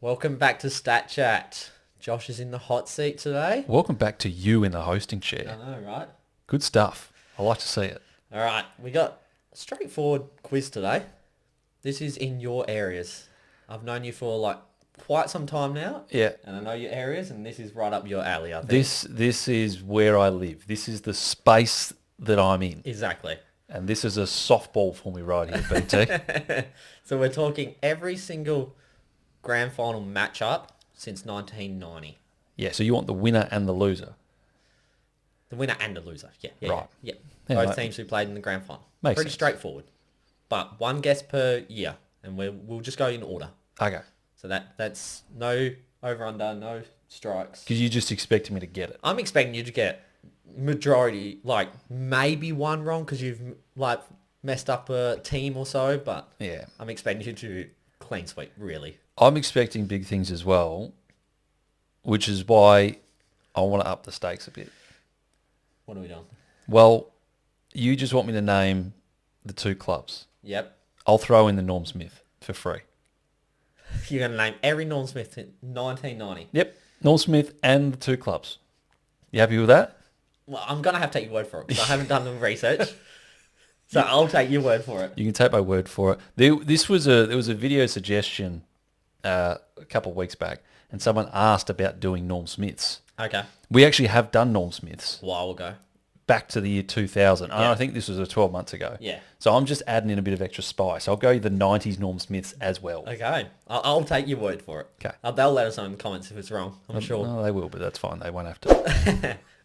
Welcome back to Statchat. Josh is in the hot seat today. Welcome back to you in the hosting I chair. know, right? Good stuff. I like to see it. All right, we got a straightforward quiz today. This is in your areas. I've known you for quite some time now. Yeah. And I know your areas, and this is right up your alley, I think. This is where I live. This is the space that I'm in. Exactly. And this is a softball for me right here, BT. So we're talking every single grand final matchup since 1990. Yeah, so you want the winner and the loser. The winner and the loser. Yeah. Right. Yeah. Yeah, Both teams who played in the grand final. Makes Pretty sense. straightforward. But one guess per year, and we'll just go in order. Okay. So that's no over-under, no strikes. Because you're just expecting me to get it. I'm expecting you to get majority, maybe one wrong because you've messed up a team or so, but Yeah. I'm expecting you to clean sweep, really. I'm expecting big things as well, which is why I want to up the stakes a bit. What are we doing? Well, you just want me to name the two clubs. Yep. I'll throw in the Norm Smith for free. You're going to name every Norm Smith in 1990. Yep. Norm Smith and the two clubs. You happy with that? Well, I'm going to have to take your word for it because I haven't done the research. So I'll take your word for it. You can take my word for it. There was a video suggestion a couple of weeks back, and someone asked about doing Norm Smiths. Okay. We actually have done Norm Smiths A while ago. back to the year 2000. And Yeah. I think this was 12 months ago. Yeah. So I'm just adding in a bit of extra spice. I'll go the 90s Norm Smiths as well. Okay. I'll take your word for it. Okay. They'll let us know in the comments if it's wrong. I'm sure. No, they will, but that's fine. They won't have to.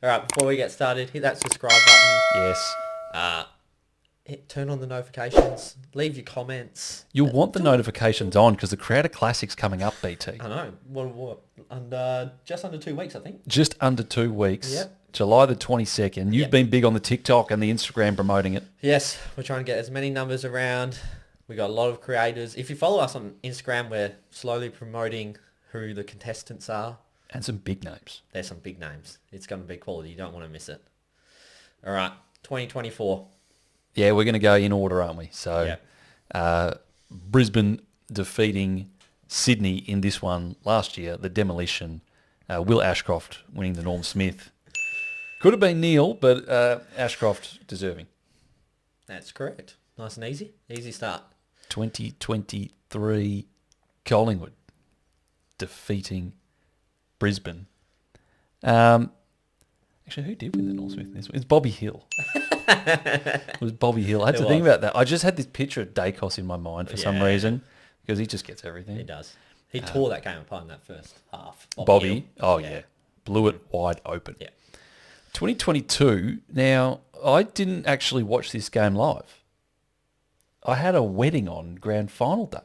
All right. Before we get started, hit that subscribe button. Yes. Turn on the notifications. Leave your comments. You'll want the notifications on because the Creator Classic's coming up, BT. I know. What? Just under 2 weeks, I think. Just under 2 weeks. Yep. July the 22nd. You've Yep. been big on the TikTok and the Instagram promoting it. Yes, we're trying to get as many numbers around. We got a lot of creators. If you follow us on Instagram, we're slowly promoting who the contestants are. And some big names. There's some big names. It's going to be quality. You don't want to miss it. All right. 2024. Yeah, we're going to go in order, aren't we? So Yep. Brisbane defeating Sydney in this one last year, the demolition. Will Ashcroft winning the Norm Smith. Could have been Neil, but Ashcroft deserving. That's correct. Nice and easy. Easy start. 2023 Collingwood defeating Brisbane. Actually, who did win the Norm Smith in this one? It's Bobby Hill. It was Bobby Hill. I had to think about that. I just had this picture of Dacos in my mind for some Yeah. reason because he just gets everything. He does. He tore that game apart in that first half. Bobby, Hill. oh yeah, blew it wide open. Yeah. 2022, now I didn't actually watch this game live. I had a wedding on grand final day.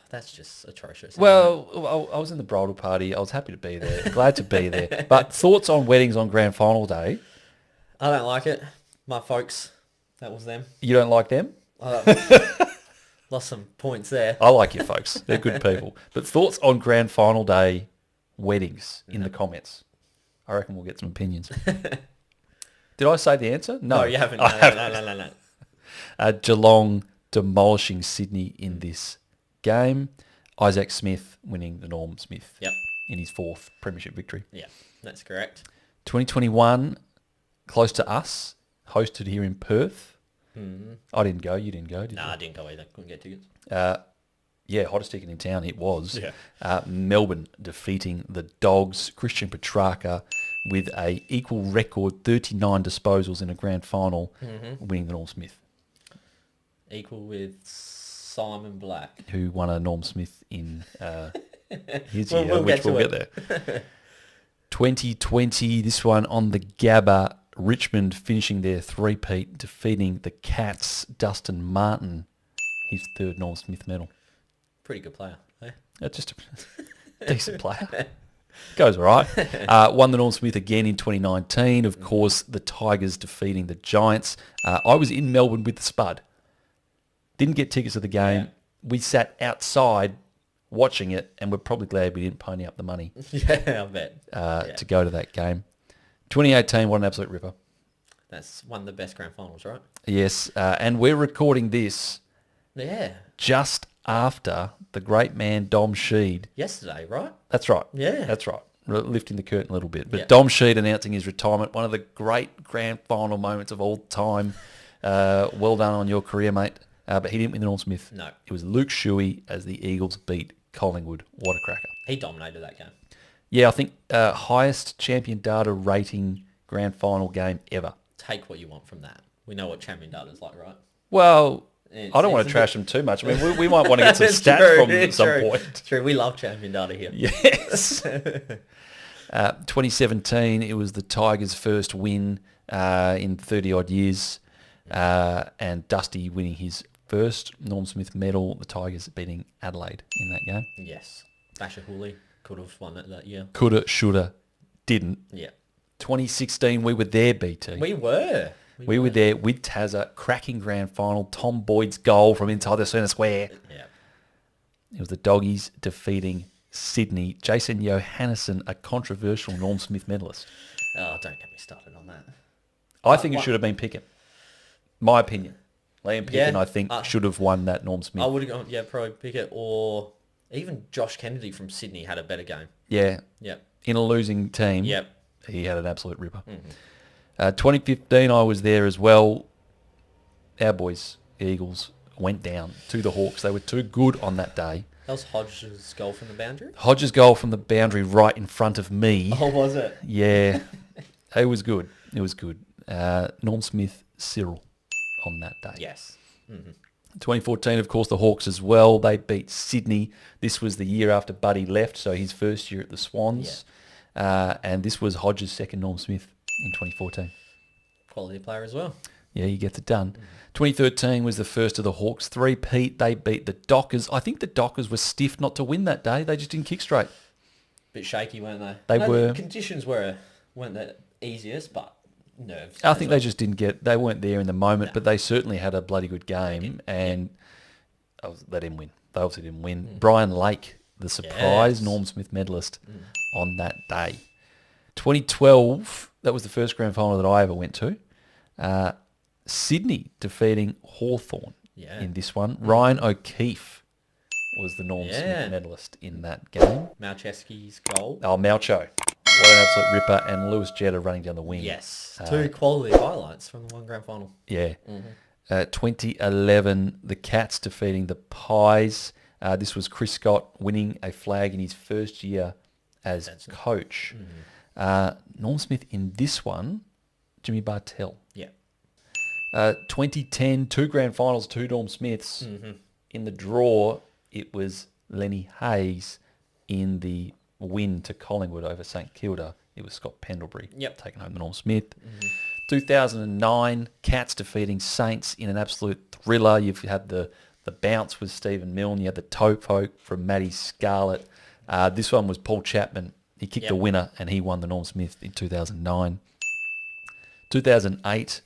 That's just atrocious. Well, I was in the bridal party. I was happy to be there. Glad to be there. But thoughts on weddings on grand final day? I don't like it. My folks, that was them. You don't like them? Lost some points there. I like you folks. They're good people. But thoughts on grand final day weddings in the comments. I reckon we'll get some opinions. Did I say the answer? No, You haven't. No. Geelong demolishing Sydney in this game. Isaac Smith winning the Norm Smith Yep. in his fourth premiership victory. Yeah, that's correct. 2021, close to us, hosted here in Perth. I didn't go. You didn't go, did I didn't go either. Couldn't get tickets. you? Yeah, hottest ticket in town. It was. Yeah. Melbourne defeating the Dogs. Christian Petrarca with a equal record 39 disposals in a grand final, winning the Norm Smith. Equal with Simon Black. Who won a Norm Smith in his We'll year, which get to we'll get there. 2020, this one on the Gabba. Richmond finishing their three-peat, defeating the Cats. Dustin Martin, his third Norm Smith medal. Pretty good player. Eh? Just a decent player. Goes all right. Won the Norm Smith again in 2019. Of course, the Tigers defeating the Giants. I was in Melbourne with the Spud. Didn't get tickets to the game. Yeah. We sat outside watching it, and we're probably glad we didn't pony up the money Yeah, I bet. to go to that game. 2018, what an absolute ripper. That's one of the best grand finals, right? Yes, and we're recording this Yeah. just after the great man Dom Sheed. Yesterday, right? That's right. Yeah. That's right. Lifting the curtain a little bit. But Yeah. Dom Sheed announcing his retirement, one of the great grand final moments of all time. Well done on your career, mate. But he didn't win the Norm Smith. No. It was Luke Shuey as the Eagles beat Collingwood. What a cracker. He dominated that game. Yeah, I think highest champion data rating grand final game ever. Take what you want from that. We know what champion data's like, right? Well, It's- I don't want it's to a trash bit- them too much. I mean, we might want to get some It's stats true, from it's some true. point. It's true. We love champion data here. Yes. 2017, it was the Tigers' first win in 30-odd years, and Dusty winning his first Norm Smith medal, the Tigers beating Adelaide in that game. Yes. Basher Hooley could have won it that year. Coulda, shoulda, didn't. Yeah. 2016, we were there, BT. We were. We were there with Tazza, cracking grand final, Tom Boyd's goal from inside the centre square. Yeah. It was the Doggies defeating Sydney. Jason Johannesson, a controversial Norm Smith medalist. Oh, don't get me started on that. I think it should have been Pickett. My opinion. Liam Pickett, Yeah, I think, should have won that Norm Smith. I would have gone, yeah, probably Pickett, or even Josh Kennedy from Sydney had a better game. Yeah. Yep. In a losing team, Yep. he had an absolute ripper. Mm-hmm. 2015, I was there as well. Our boys, the Eagles, went down to the Hawks. They were too good on that day. That was Hodges' goal from the boundary? Hodges' goal from the boundary right in front of me. Oh, was it? Yeah. It was good. It was good. Norm Smith, Cyril on that day. Yes. Mm-hmm. 2014, of course, the Hawks as well. They beat Sydney. This was the year after Buddy left, so his first year at the Swans. And this was Hodges' second Norm Smith in 2014. Quality player as well. Yeah, he gets it done. 2013 was the first of the Hawks three-peat. They beat the Dockers. I think the Dockers were stiff not to win that day. They just didn't kick straight. Bit shaky, weren't they? They were. The conditions weren't the easiest, but nerves. I think they just didn't they weren't there in the moment, but they certainly had a bloody good game, and they didn't win. They obviously didn't win. Brian Lake, the surprise Norm Smith medalist on that day. 2012, that was the first grand final that I ever went to. Sydney defeating Hawthorn in this one. Ryan O'Keefe was the Norm Smith medalist in that game. Malcheski's goal. Oh, Malcho. What an absolute ripper. And Lewis Jetta running down the wing. Yes. Two quality highlights from the one grand final. Yeah. 2011, the Cats defeating the Pies. This was Chris Scott winning a flag in his first year as coach. Norm Smith in this one, Jimmy Bartell. Yeah. 2010, two grand finals, two Norm Smiths. In the draw, it was Lenny Hayes. In the win to Collingwood over St Kilda, it was Scott Pendlebury taking home the Norm Smith. 2009, Cats defeating Saints in an absolute thriller. You've had the bounce with Stephen Milne. You had the toe poke from Matty Scarlett. This one was Paul Chapman. He kicked the winner and he won the Norm Smith in 2009. 2008,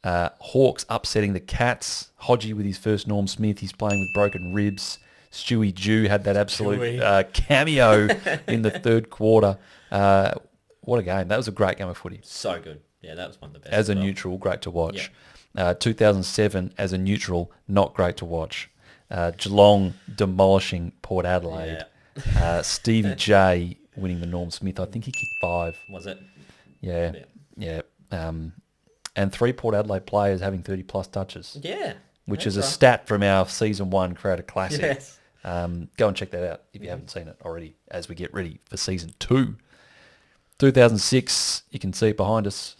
Hawks upsetting the Cats. Hodgie with his first Norm Smith. He's playing with broken ribs. Stewie Jew had that absolute cameo in the third quarter. What a game. That was a great game of footy. So good. Yeah, that was one of the best. As a neutral, great to watch. 2007, as a neutral, not great to watch. Geelong demolishing Port Adelaide. Stevie J winning the Norm Smith. I think he kicked 5. Was it? Yeah. And 3 Port Adelaide players having 30-plus touches. Yeah. Which is a stat from our Season 1 Creator Classic. Yes. Go and check that out if you haven't seen it already as we get ready for Season 2. 2006, you can see it behind us.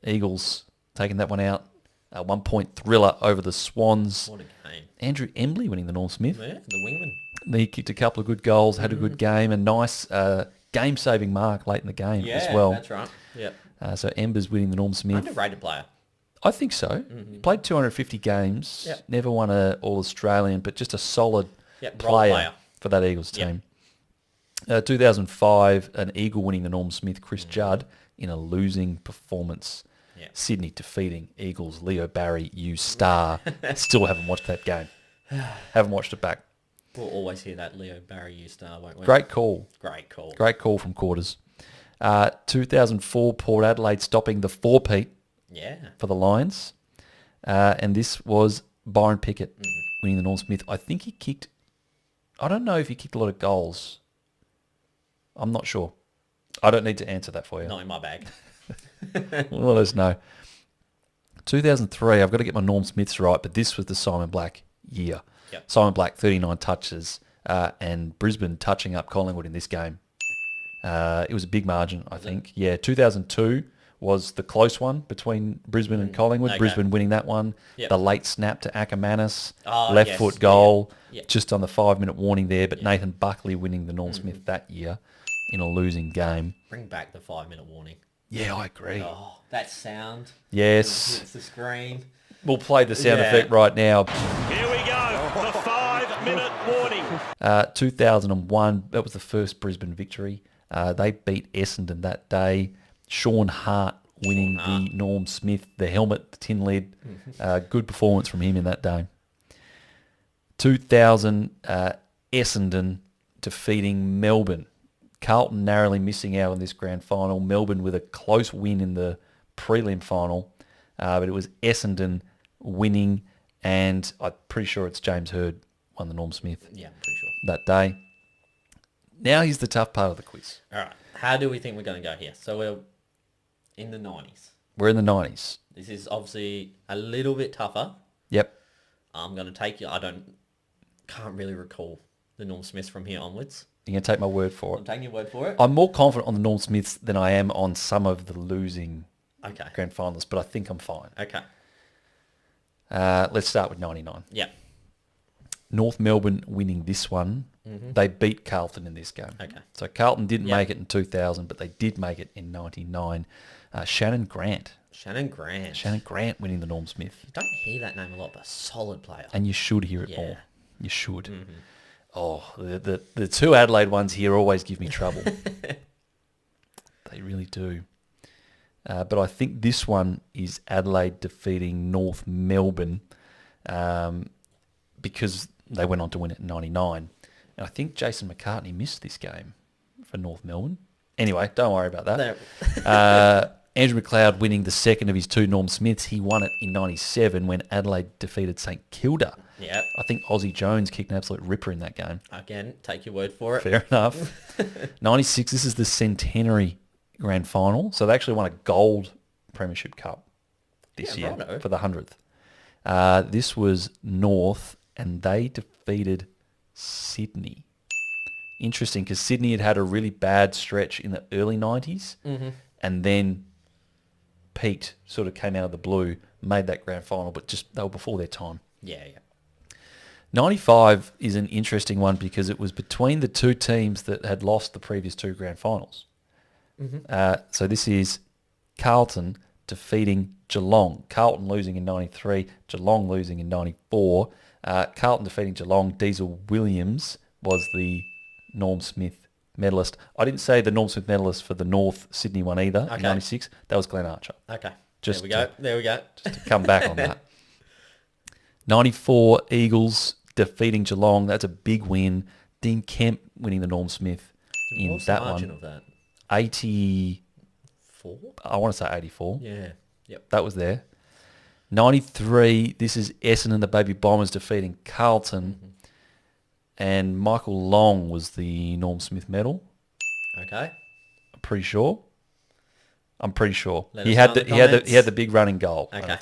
Eagles taking that one out. A 1-point thriller over the Swans. What a game. Andrew Embley winning the Norm Smith. Yeah, the wingman. He kicked a couple of good goals, had a good game, a nice game-saving mark late in the game as well. Yeah, that's right. Yeah. So Embers winning the Norm Smith. Underrated player. I think so. He played 250 games, never won an All-Australian, but just a solid player for that Eagles team. 2005, an Eagle winning the Norm Smith, Chris Judd, in a losing performance. Sydney defeating Eagles, Leo Barry, you star. Still haven't watched that game. Haven't watched it back. We'll always hear that Leo Barry, you star, won't we? Great call. Great call. Great call from Quarters. 2004, Port Adelaide stopping the 4-peat for the Lions. And this was Byron Pickett winning the Norm Smith. I think he kicked I don't know if he kicked a lot of goals. I'm not sure. I don't need to answer that for you. Not in my bag. Let us know. 2003, I've got to get my Norm Smiths right, but this was the Simon Black year. Yep. Simon Black, 39 touches, and Brisbane touching up Collingwood in this game. It was a big margin, I think. Yeah, 2002 was the close one between Brisbane and Collingwood. Okay. Brisbane winning that one. Yep. The late snap to Ackermanis. Oh, left yes. foot goal. Yeah. Yep. Just on the 5-minute warning there. But Nathan Buckley winning the Norm Smith that year in a losing game. Bring back the 5-minute warning. Yeah, I agree. Oh, that sound. Yes. Hits the screen. We'll play the sound effect right now. Here we go, the 5-minute warning. 2001, that was the first Brisbane victory. They beat Essendon that day. Sean Hart winning the Norm Smith, the helmet, the tin lid. Good performance from him in that day. 2000, Essendon defeating Melbourne. Carlton narrowly missing out on this grand final. Melbourne with a close win in the prelim final. But it was Essendon winning, and I'm pretty sure it's James Hird won the Norm Smith Yeah, I'm pretty sure. that day. Now here's the tough part of the quiz. All right. How do we think we're going to go here? So we're in the 90s. We're in the 90s. This is obviously a little bit tougher. Yep. I'm going to take you. Can't really recall the Norm Smiths from here onwards. You're going to take my word for I'm it. taking your word for it. I'm more confident on the Norm Smiths than I am on some of the losing Okay. grand finalists, but I think I'm fine. Okay. Let's start with 99. Yeah. North Melbourne winning this one. They beat Carlton in this game. Okay. So Carlton didn't Yep. make it in 2000, but they did make it in 99. Shannon Grant. Shannon Grant. Shannon Grant winning the Norm Smith. You don't hear that name a lot, but a solid player. And you should hear it Yeah. more. You should. Oh, the two Adelaide ones here always give me trouble. They really do. But I think this one is Adelaide defeating North Melbourne because they went on to win it in 99. And I think Jason McCartney missed this game for North Melbourne. Anyway, don't worry about that. No. Andrew McLeod winning the second of his two Norm Smiths. He won it in 97 when Adelaide defeated St Kilda. Yeah. I think Aussie Jones kicked an absolute ripper in that game. Again, take your word for it. Fair enough. 96, this is the centenary grand final. So they actually won a gold Premiership Cup this year righto. for the 100th. This was North, and they defeated Sydney. Interesting, because Sydney had had a really bad stretch in the early 90s, and then peaked, sort of came out of the blue, made that grand final, but just they were before their time. Yeah. 95 is an interesting one because it was between the two teams that had lost the previous two grand finals. So this is Carlton defeating Geelong. Carlton losing in 93, Geelong losing in 94. Carlton defeating Geelong. Diesel Williams was the Norm Smith medalist. I didn't say the Norm Smith medalist for the North Sydney one either in 96. That was Glenn Archer. Okay. Just There we go. Just to come back on that. 94 Eagles defeating Geelong. That's a big win. Dean Kemp winning the Norm Smith in What's that the margin one. of that? 80, 4? I want to say 84. Yeah. Yep. That was there. 93, this is Essendon, the Baby Bombers defeating Carlton. And Michael Long was the Norm Smith medal. Okay. I'm pretty sure. Let He us had know the in the he had the comments. he had the big running goal. Okay.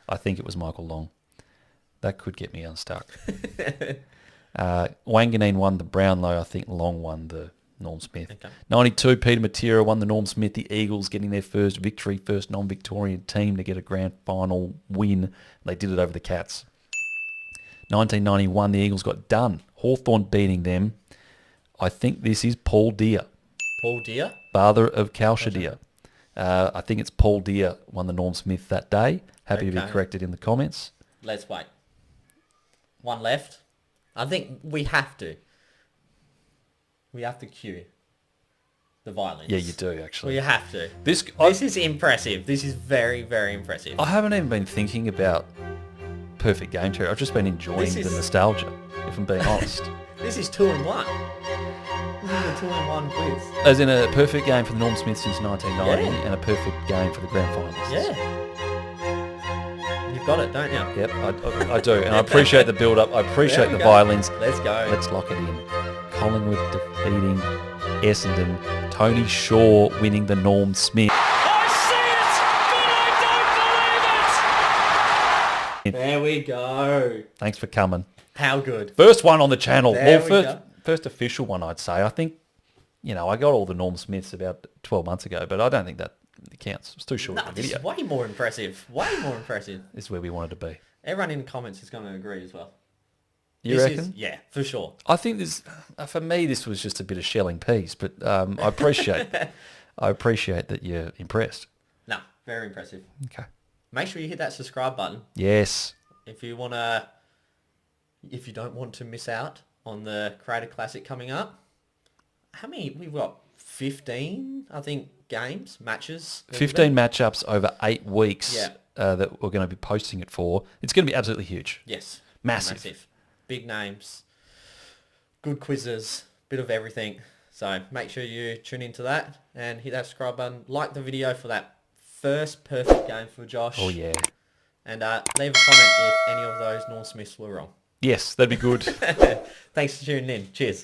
I think it was Michael Long. That could get me unstuck. Wanganeen won the Brownlow. I think Long won the Norm Smith. Okay. 92, Peter Matera won the Norm Smith. The Eagles getting their first victory, first non-Victorian team to get a grand final win. They did it over the Cats. 1991, the Eagles got done. Hawthorn beating them. I think this is Paul Deere, Paul Deere? father of Kalshadir. I think it's Paul Deere won the Norm Smith that day. Happy to be Okay. corrected in the comments. Let's wait. One left. I think we have to. We have to cue the violins. Yeah, you do actually. We have to. This This is impressive. This is very, very impressive. I haven't even been thinking about perfect game theory. I've just been enjoying This the is- nostalgia, if I'm being honest. This is 2-in-1. This is a 2-in-1 quiz. As in a perfect game for the Norm Smith since 1990 Yeah. and a perfect game for the grand finals. Yeah. You've You've got it, don't you? Yep, I do. And I appreciate the build-up. I appreciate the There we go. violins. Let's go. Let's lock it in. Collingwood defeating Essendon. Tony Shaw winning the Norm Smith. I see it, but I don't believe it. There we go. Thanks for coming. How good. First one on the channel. There Well, we go. first official one, I'd say. I think, I got all the Norm Smiths about 12 months ago, but I don't think that counts. It's too short No, of a this video. is way more impressive. Way more impressive. This is where we wanted to be. Everyone in the comments is going to agree as well. You This reckon? Yeah, for sure. I think this, for me, this was just a bit of shelling peas, but I appreciate that you're impressed. No, very impressive. Okay. Make sure you hit that subscribe button Yes. if you don't want to miss out on the Creator Classic coming up. How many? We've got 15, I think, matches. 15 matchups over 8 weeks Yeah. that we're going to be posting it for. It's going to be absolutely huge. Yes. Massive. Big names. Good quizzes. Bit of everything. So make sure you tune into that and hit that subscribe button. Like the video for that first perfect game for Josh. Oh, yeah. And leave a comment if any of those Norm Smiths were wrong. Yes, that'd be good. Thanks for tuning in. Cheers.